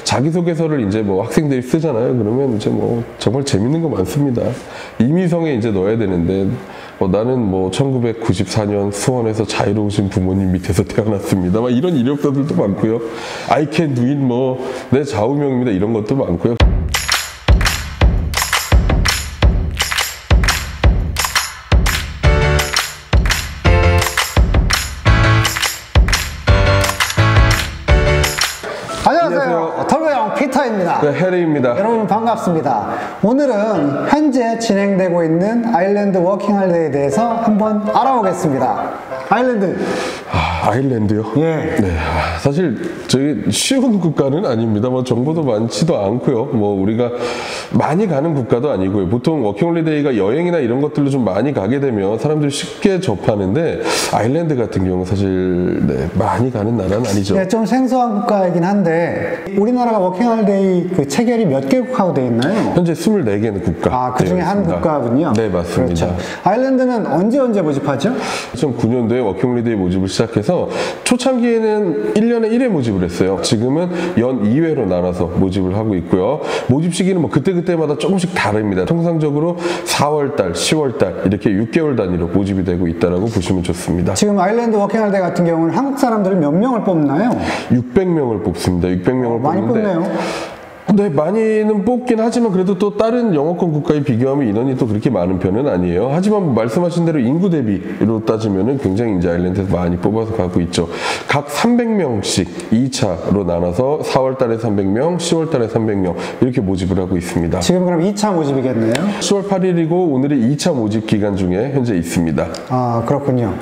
자기소개서를 이제 뭐 학생들이 쓰잖아요. 그러면 이제 뭐 정말 재밌는 거 많습니다. 임의성에 이제 넣어야 되는데 나는 뭐 1994년 수원에서 자유로우신 부모님 밑에서 태어났습니다. 막 이런 이력서들도 많고요. I can do it 뭐 내 좌우명입니다. 이런 것도 많고요. 안녕하세요. 털보형 피터입니다. 네, 해리입니다. 여러분 반갑습니다. 오늘은 현재 진행되고 있는 아일랜드 워킹홀리데이에 대해서 한번 알아보겠습니다. 아일랜드. 아일랜드요? 예. 네. 사실 저희 쉬운 국가는 아닙니다. 뭐 정보도 많지도 않고요. 뭐 우리가 많이 가는 국가도 아니고요. 보통 워킹홀리데이가 여행이나 이런 것들로 좀 많이 가게 되면 사람들이 쉽게 접하는데 아일랜드 같은 경우 사실 많이 가는 나라는 아니죠. 네, 좀 생소한 국가이긴 한데 우리나라가 워킹홀리데이 그 체결이 몇 개국하고 되어 있나요? 현재 24개는 국가. 그 중에 한 국가군요. 네, 맞습니다. 그렇죠. 아일랜드는 언제 모집하죠? 2009년도에 워킹홀리데이 모집을 시작해서 초창기에는 1년에 1회 모집을 했어요. 지금은 연 2회로 나눠서 모집을 하고 있고요. 모집 시기는 뭐 그때그때마다 조금씩 다릅니다. 통상적으로 4월달, 10월달 이렇게 6개월 단위로 모집이 되고 있다고 보시면 좋습니다. 지금 아일랜드 워킹홀리데이 같은 경우는 한국 사람들을 몇 명을 뽑나요? 600명을 뽑습니다. 600명을 많이 뽑는데 뽑네요. 네, 많이는 뽑긴 하지만 그래도 또 다른 영어권 국가에 비교하면 인원이 또 그렇게 많은 편은 아니에요. 하지만 말씀하신 대로 인구 대비로 따지면은 굉장히 이제 아일랜드에서 많이 뽑아서 가고 있죠. 각 300명씩 2차로 나눠서 4월 달에 300명, 10월 달에 300명 이렇게 모집을 하고 있습니다. 지금 그럼 2차 모집이겠네요? 10월 8일이고 오늘이 2차 모집 기간 중에 현재 있습니다. 아, 그렇군요.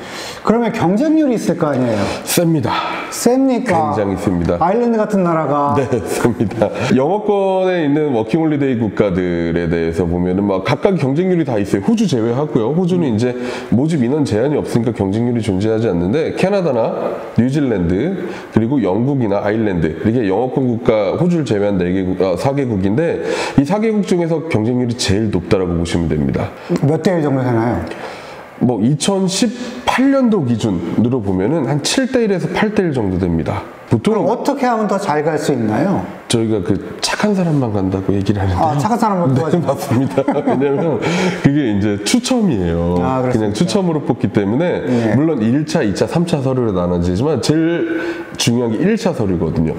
그러면 경쟁률이 있을 거 아니에요? 셉니다. 셉니까? 굉장히 셉니다. 아일랜드 같은 나라가. 네, 셉니다. 영어권에 있는 워킹홀리데이 국가들에 대해서 보면은 막 각각 경쟁률이 다 있어요. 호주 제외하고요. 호주는 이제 모집 인원 제한이 없으니까 경쟁률이 존재하지 않는데 캐나다나 뉴질랜드 그리고 영국이나 아일랜드 이렇게 영어권 국가 호주를 제외한 4개국인데 이 4개국 중에서 경쟁률이 제일 높다라고 보시면 됩니다. 몇 대 1 정도 되나요? 뭐 2018년도 기준으로 보면은 한 7대1에서 8대1 정도 됩니다. 보통 그럼 어떻게 하면 더 잘 갈 수 있나요? 저희가 그 착한 사람만 간다고 얘기를 하는데 착한 사람만 뽑아주는 맞습니다. 왜냐면 그게 이제 추첨이에요. 그냥 추첨으로 뽑기 때문에 네. 물론 1차, 2차, 3차 서류로 나눠지지만 제일 중요한 게 1차 서류거든요.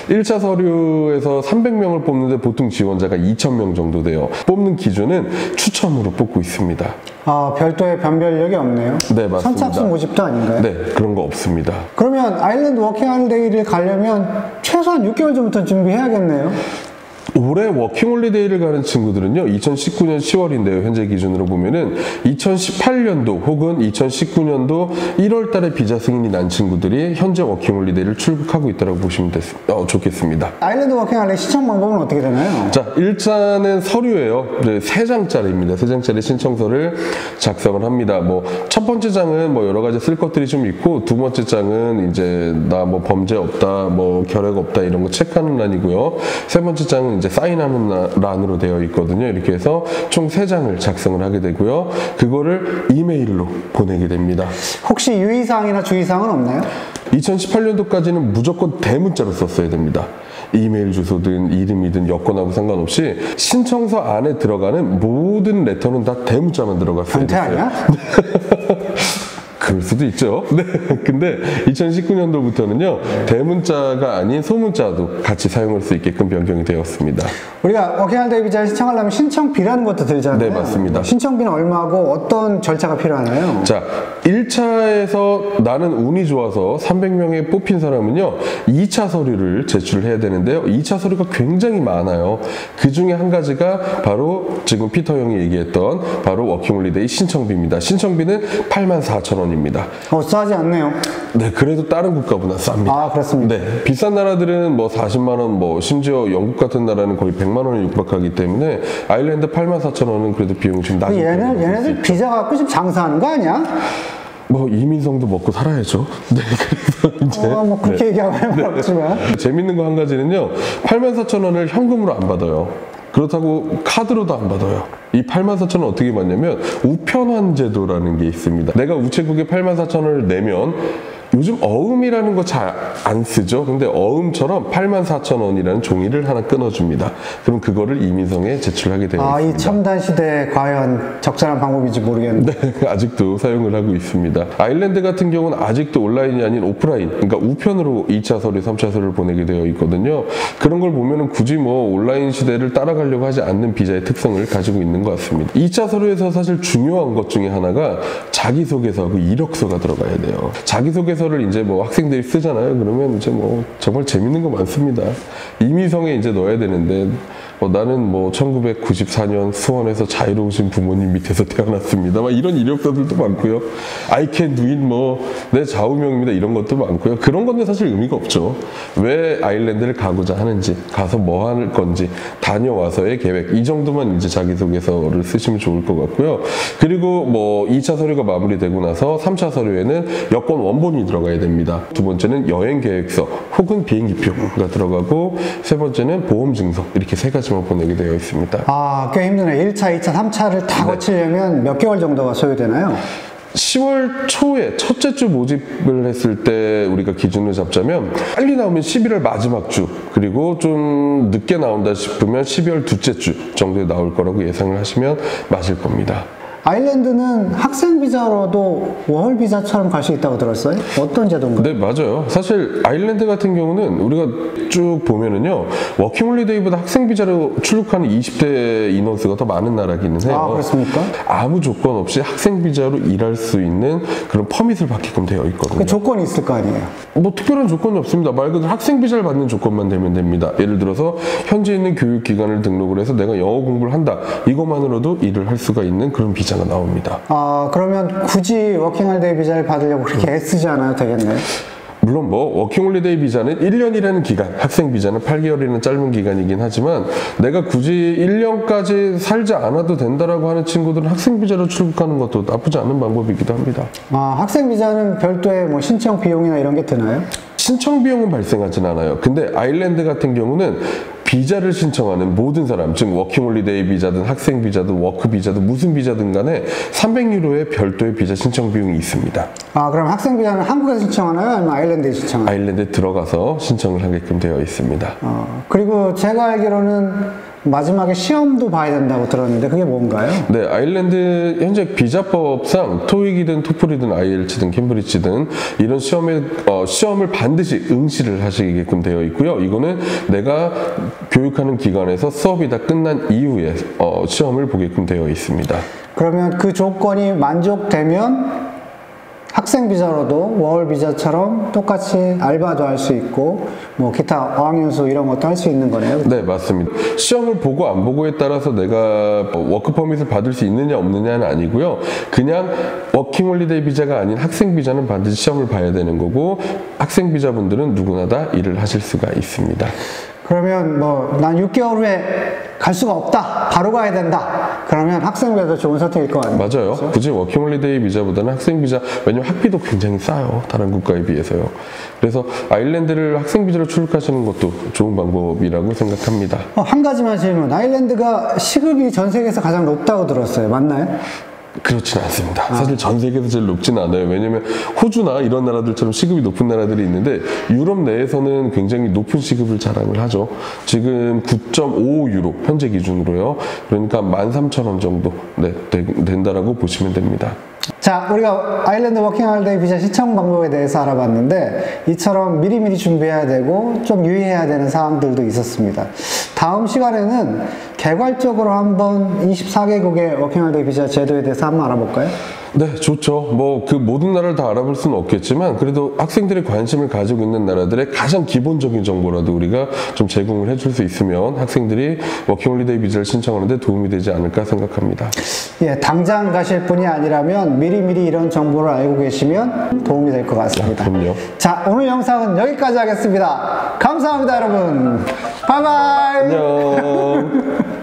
1차 서류에서 300명을 뽑는데 보통 지원자가 2,000명 정도 돼요. 뽑는 기준은 추첨으로 뽑고 있습니다. 별도의 변별력이 없네요? 네, 맞습니다. 선착순 모집도 아닌가요? 네, 그런 거 없습니다. 그러면 아일랜드 워킹홀리데이를 가려면 최소한 6개월 전부터 준비해야겠네요? 올해 워킹홀리데이를 가는 친구들은요 2019년 10월인데요 현재 기준으로 보면은 2018년도 혹은 2019년도 1월 달에 비자 승인이 난 친구들이 현재 워킹홀리데이를 출국하고 있다고 보시면 좋겠습니다. 아일랜드 워킹홀리데이 신청 방법은 어떻게 되나요? 자, 일단은 서류예요. 3장짜리입니다. 3장짜리 신청서를 작성을 합니다. 뭐 첫 번째 장은 뭐 여러 가지 쓸 것들이 좀 있고 두 번째 장은 이제 나 뭐 범죄 없다, 뭐 결핵 없다 이런 거 체크하는 란이고요. 세 번째 장은 이제 사인하는 란으로 되어 있거든요. 이렇게 해서 총 3장을 작성을 하게 되고요. 그거를 이메일로 보내게 됩니다. 혹시 유의사항이나 주의사항은 없나요? 2018년도까지는 무조건 대문자로 썼어야 됩니다. 이메일 주소든 이름이든 여권하고 상관없이 신청서 안에 들어가는 모든 레터는 다 대문자만 들어갔어야 변태 됐어요. 아니야? 그럴 수도 있죠. 네. 근데 2019년도부터는요, 대문자가 아닌 소문자도 같이 사용할 수 있게끔 변경이 되었습니다. 우리가 워킹홀리데이 비자를 신청하려면 신청비라는 것도 들잖아요. 네, 맞습니다. 신청비는 얼마고 어떤 절차가 필요하나요? 자, 1차에서 나는 운이 좋아서 300명에 뽑힌 사람은요, 2차 서류를 제출해야 되는데요. 2차 서류가 굉장히 많아요. 그 중에 한 가지가 바로 지금 피터 형이 얘기했던 바로 워킹홀리데이 신청비입니다. 신청비는 84,000원입니다. 싸지 않네요. 네, 그래도 다른 국가보다 쌉니다. 그렇습니다. 네, 비싼 나라들은 뭐 40만 원, 뭐 심지어 영국 같은 나라는 거의 100만 원에 육박하기 때문에 아일랜드 84,000원은 그래도 비용이 좀 낮은 편이에요. 얘네들 비자 갖고 지금 장사하는 거 아니야? 뭐 이민성도 먹고 살아야죠. 네, 그래서 이제 뭐 그렇게 얘기하면 그렇지만 재밌는 거 한 가지는요. 84,000원을 현금으로 안 받아요. 그렇다고 카드로도 안 받아요. 이 84,000원 어떻게 받냐면 우편환 제도라는 게 있습니다. 내가 우체국에 84,000원을 내면 요즘 어음이라는 거 잘 안 쓰죠. 근데 어음처럼 84,000원이라는 종이를 하나 끊어줍니다. 그럼 그거를 이민성에 제출하게 되어 있습니다. 이 첨단 시대에 과연 적절한 방법인지 모르겠는데. 네, 아직도 사용을 하고 있습니다. 아일랜드 같은 경우는 아직도 온라인이 아닌 오프라인, 그러니까 우편으로 2차 서류, 3차 서류를 보내게 되어 있거든요. 그런 걸 보면은 굳이 뭐 온라인 시대를 따라가려고 하지 않는 비자의 특성을 가지고 있는 것 같습니다. 2차 서류에서 사실 중요한 것 중에 하나가 자기소개서하고 이력서가 들어가야 돼요. 자기소개서를 이제 뭐 학생들이 쓰잖아요. 그러면 이제 뭐 정말 재밌는 거 많습니다. 이미성에 이제 넣어야 되는데 나는 뭐 1994년 수원에서 자유로우신 부모님 밑에서 태어났습니다. 막 이런 이력서들도 많고요. I can do it 내 좌우명입니다. 이런 것도 많고요. 그런 건데 사실 의미가 없죠. 왜 아일랜드를 가고자 하는지, 가서 뭐 할 건지, 다녀와서의 계획, 이 정도만 이제 자기소개서를 쓰시면 좋을 것 같고요. 그리고 뭐 2차 서류가 마무리되고 나서 3차 서류에는 여권 원본이 들어가야 됩니다. 두 번째는 여행 계획서 혹은 비행기표가 들어가고, 세 번째는 보험 증서, 이렇게 세 가지만 보내게 되어 있습니다. 꽤 힘드네. 1차, 2차, 3차를 다 거치려면 몇 개월 정도가 소요되나요? 10월 초에 첫째 주 모집을 했을 때 우리가 기준을 잡자면 빨리 나오면 11월 마지막 주, 그리고 좀 늦게 나온다 싶으면 12월 둘째 주 정도에 나올 거라고 예상을 하시면 맞을 겁니다. 아일랜드는 학생 비자로도 워홀 비자처럼 갈 수 있다고 들었어요? 어떤 제도인가요? 네, 맞아요. 사실 아일랜드 같은 경우는 우리가 쭉 보면은요, 워킹홀리데이보다 학생 비자로 출국하는 20대 인원수가 더 많은 나라기는 해요. 그렇습니까? 아무 조건 없이 학생 비자로 일할 수 있는 그런 퍼밋을 받게끔 되어 있거든요. 그 조건이 있을 거 아니에요? 뭐 특별한 조건이 없습니다. 말 그대로 학생 비자를 받는 조건만 되면 됩니다. 예를 들어서 현재 있는 교육기관을 등록을 해서 내가 영어 공부를 한다, 이것만으로도 일을 할 수가 있는 그런 비자가 나옵니다. 그러면 굳이 워킹홀리데이 비자를 받으려고 그렇게 애쓰지 않아도 되겠네요? 물론 뭐 워킹홀리데이 비자는 1년이라는 기간, 학생 비자는 8개월이라는 짧은 기간이긴 하지만 내가 굳이 1년까지 살지 않아도 된다라고 하는 친구들은 학생 비자로 출국하는 것도 나쁘지 않은 방법이기도 합니다. 학생 비자는 별도의 뭐 신청 비용이나 이런 게 드나요? 신청 비용은 발생하진 않아요. 근데 아일랜드 같은 경우는 비자를 신청하는 모든 사람, 즉 워킹홀리데이 비자든 학생 비자든 워크 비자든 무슨 비자든 간에 300유로의 별도의 비자 신청 비용이 있습니다. 그럼 학생 비자는 한국에서 신청하나요? 아니면 아일랜드에 신청하나요? 아일랜드에 들어가서 신청을 하게끔 되어 있습니다. 그리고 제가 알기로는 마지막에 시험도 봐야 된다고 들었는데 그게 뭔가요? 네, 아일랜드 현재 비자법상 토익이든 토플이든 IELTS든 캠브리지든 이런 시험을 반드시 응시를 하시게끔 되어 있고요. 이거는 내가 교육하는 기관에서 수업이 다 끝난 이후에 시험을 보게끔 되어 있습니다. 그러면 그 조건이 만족되면 학생 비자로도 워홀 비자처럼 똑같이 알바도 할 수 있고 뭐 기타 어학연수 이런 것도 할 수 있는 거네요. 네, 맞습니다. 시험을 보고 안 보고에 따라서 내가 워크 퍼밋을 받을 수 있느냐 없느냐는 아니고요. 그냥 워킹홀리데이 비자가 아닌 학생 비자는 반드시 시험을 봐야 되는 거고, 학생 비자분들은 누구나 다 일을 하실 수가 있습니다. 그러면 뭐 난 6개월 후에 갈 수가 없다, 바로 가야 된다, 그러면 학생 비자도 좋은 선택일 거 아니에요? 맞아요. 그렇죠? 굳이 워킹홀리데이 비자보다는 학생 비자, 왜냐면 학비도 굉장히 싸요, 다른 국가에 비해서요. 그래서 아일랜드를 학생 비자로 출국하시는 것도 좋은 방법이라고 생각합니다. 한 가지만 질문. 아일랜드가 시급이 전 세계에서 가장 높다고 들었어요. 맞나요? 그렇지는 않습니다. 사실 전 세계에서 제일 높지는 않아요. 왜냐면 호주나 이런 나라들처럼 시급이 높은 나라들이 있는데 유럽 내에서는 굉장히 높은 시급을 자랑을 하죠. 지금 9.55유로 현재 기준으로요. 그러니까 13,000원 정도 된다라고 보시면 됩니다. 자, 우리가 아일랜드 워킹홀리데이 비자 신청 방법에 대해서 알아봤는데 이처럼 미리미리 준비해야 되고 좀 유의해야 되는 사항들도 있었습니다. 다음 시간에는 개괄적으로 한번 24개국의 워킹홀리데이 비자 제도에 대해서 한번 알아볼까요? 네, 좋죠. 뭐 그 모든 나라를 다 알아볼 수는 없겠지만 그래도 학생들이 관심을 가지고 있는 나라들의 가장 기본적인 정보라도 우리가 좀 제공을 해줄 수 있으면 학생들이 워킹홀리데이 비자를 신청하는 데 도움이 되지 않을까 생각합니다. 예, 당장 가실 분이 아니라면 미리미리 이런 정보를 알고 계시면 도움이 될 것 같습니다. 그럼요. 자, 오늘 영상은 여기까지 하겠습니다. 감사합니다, 여러분. 바이바이. 안녕.